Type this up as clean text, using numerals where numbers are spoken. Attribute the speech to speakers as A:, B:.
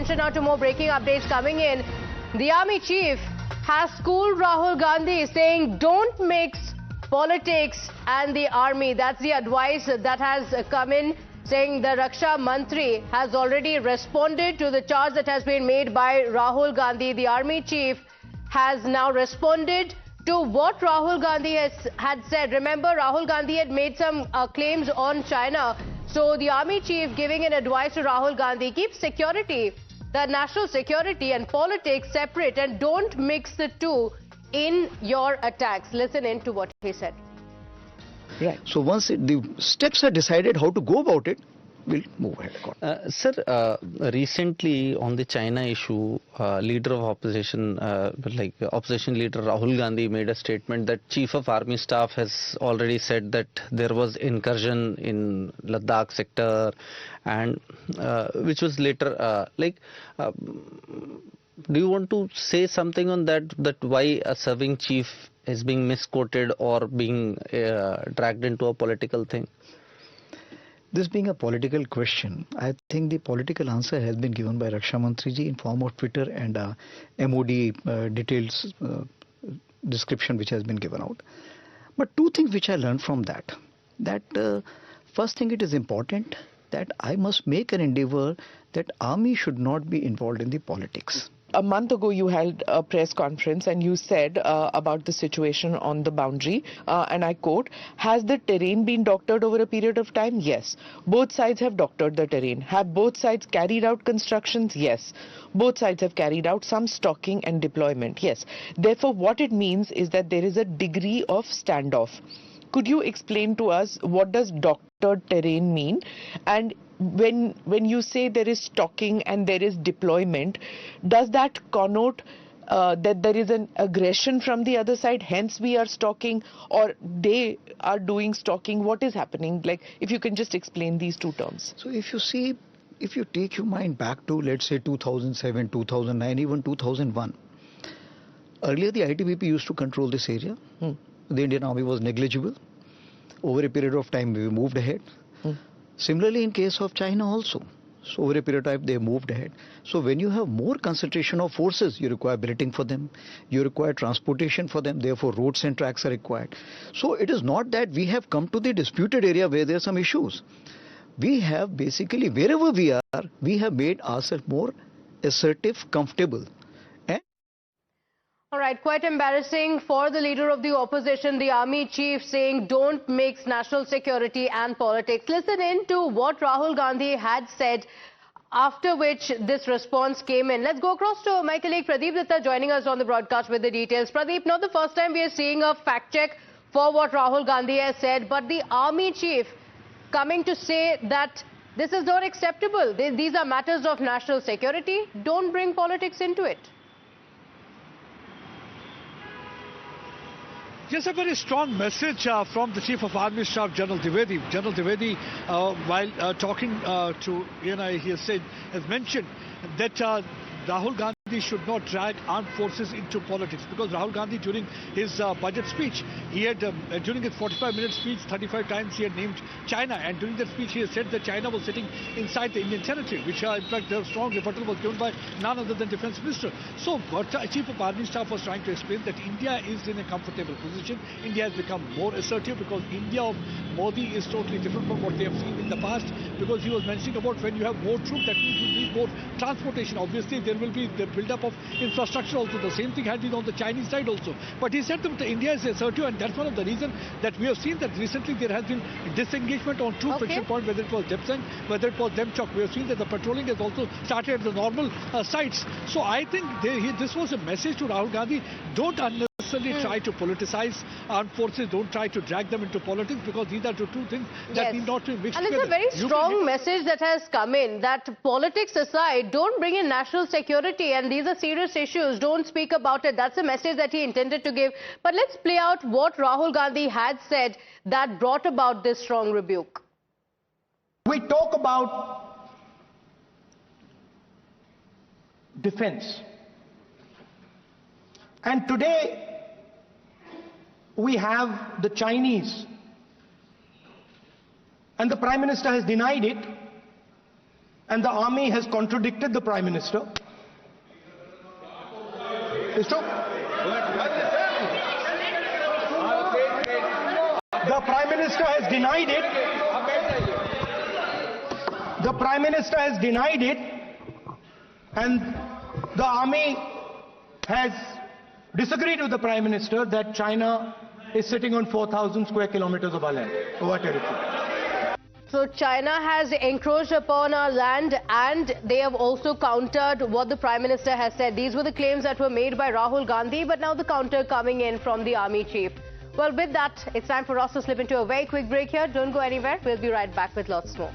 A: attention now to more breaking updates coming in. The army chief has schooled Rahul Gandhi, saying don't mix politics and the army. That's the advice that has come in, saying the Raksha Mantri has already responded to the charge that has been made by Rahul Gandhi. The army chief has now responded to what Rahul Gandhi had said. Remember, Rahul Gandhi had made some claims on China. So the army chief giving an advice to Rahul Gandhi: keep security, the national security and politics separate, and don't mix the two in your attacks. Listen in to what he said.
B: Right. So once the steps are decided how to go about it, we'll move ahead.
C: Sir, recently on the China issue, leader of opposition, opposition leader Rahul Gandhi made a statement that Chief of Army Staff has already said that there was incursion in Ladakh sector, and which was later do you want to say something on that? That why a serving chief is being misquoted or being dragged into a political thing?
B: This being a political question, I think the political answer has been given by Raksha Mantri ji in form of Twitter and MOD details description which has been given out. But two things which I learned from that. First thing, it is important that I must make an endeavor that army should not be involved in the politics.
D: A month ago, you held a press conference and you said about the situation on the boundary, and I quote, has the terrain been doctored over a period of time? Yes. Both sides have doctored the terrain. Have both sides carried out constructions? Yes. Both sides have carried out some stocking and deployment? Yes. Therefore, what it means is that there is a degree of standoff. Could you explain to us what does doctored terrain mean? And when you say there is stocking and there is deployment, does that connote that there is an aggression from the other side, hence we are stocking, or they are doing stocking? What is happening? Like, if you can just explain these two terms.
B: So if you see, if you take your mind back to, let's say, 2007, 2009, even 2001, earlier the ITBP used to control this area. The Indian Army was negligible. Over a period of time, we moved ahead. Similarly, in case of China also. So over a period of time, they moved ahead. So when you have more concentration of forces, you require billeting for them. You require transportation for them. Therefore, roads and tracks are required. So it is not that we have come to the disputed area where there are some issues. We have basically, wherever we are, we have made ourselves more assertive, comfortable.
A: All right, quite embarrassing for the leader of the opposition, the army chief, saying don't mix national security and politics. Listen in to what Rahul Gandhi had said, after which this response came in. Let's go across to my colleague Pradeep Datta joining us on the broadcast with the details. Pradeep, not the first time we are seeing a fact check for what Rahul Gandhi has said, but the army chief coming to say that this is not acceptable. These are matters of national security. Don't bring politics into it.
E: Yes, a very strong message from the Chief of Army Staff, General Dwivedi. General Dwivedi, while talking to ENI, he has mentioned that Rahul Gandhi should not drag armed forces into politics, because Rahul Gandhi, during his budget speech, he had, during his 45-minute speech, 35 times he had named China, and during that speech he has said that China was sitting inside the Indian territory, which in fact the strong rebuttal was given by none other than Defence Minister. So what Chief of Army Staff was trying to explain, that India is in a comfortable position. India has become more assertive because India of Modi is totally different from what they have seen in the past, because he was mentioning about when you have more troops, that means you need more transportation. Obviously there will be the build-up of infrastructure also. The same thing had been on the Chinese side also. But he said that India is assertive, and that's one of the reasons that we have seen that recently there has been disengagement on two friction points, whether it was Depsang, whether it was Demchok. We have seen that the patrolling has also started at the normal sites. So I think this was a message to Rahul Gandhi: don't unnecessarily try to politicize armed forces, don't try to drag them into politics, because these are the two things that need not be mixed together.
A: And it's a very strong message that has come in, that politics aside, don't bring in national security, and these are serious issues, don't speak about it. That's the message that he intended to give. But let's play out what Rahul Gandhi had said that brought about this strong rebuke.
F: We talk about defense, and today we have the Chinese, and the Prime Minister has denied it, and the army has contradicted the Prime Minister. It's true. The Prime Minister has denied it. The Prime Minister has denied it, and the army has disagreed with the Prime Minister that China is sitting on 4,000 square kilometers of our land, of our territory.
A: So China has encroached upon our land, and they have also countered what the Prime Minister has said. These were the claims that were made by Rahul Gandhi, but now the counter coming in from the army chief. Well, with that, it's time for us to slip into a very quick break here. Don't go anywhere. We'll be right back with lots more.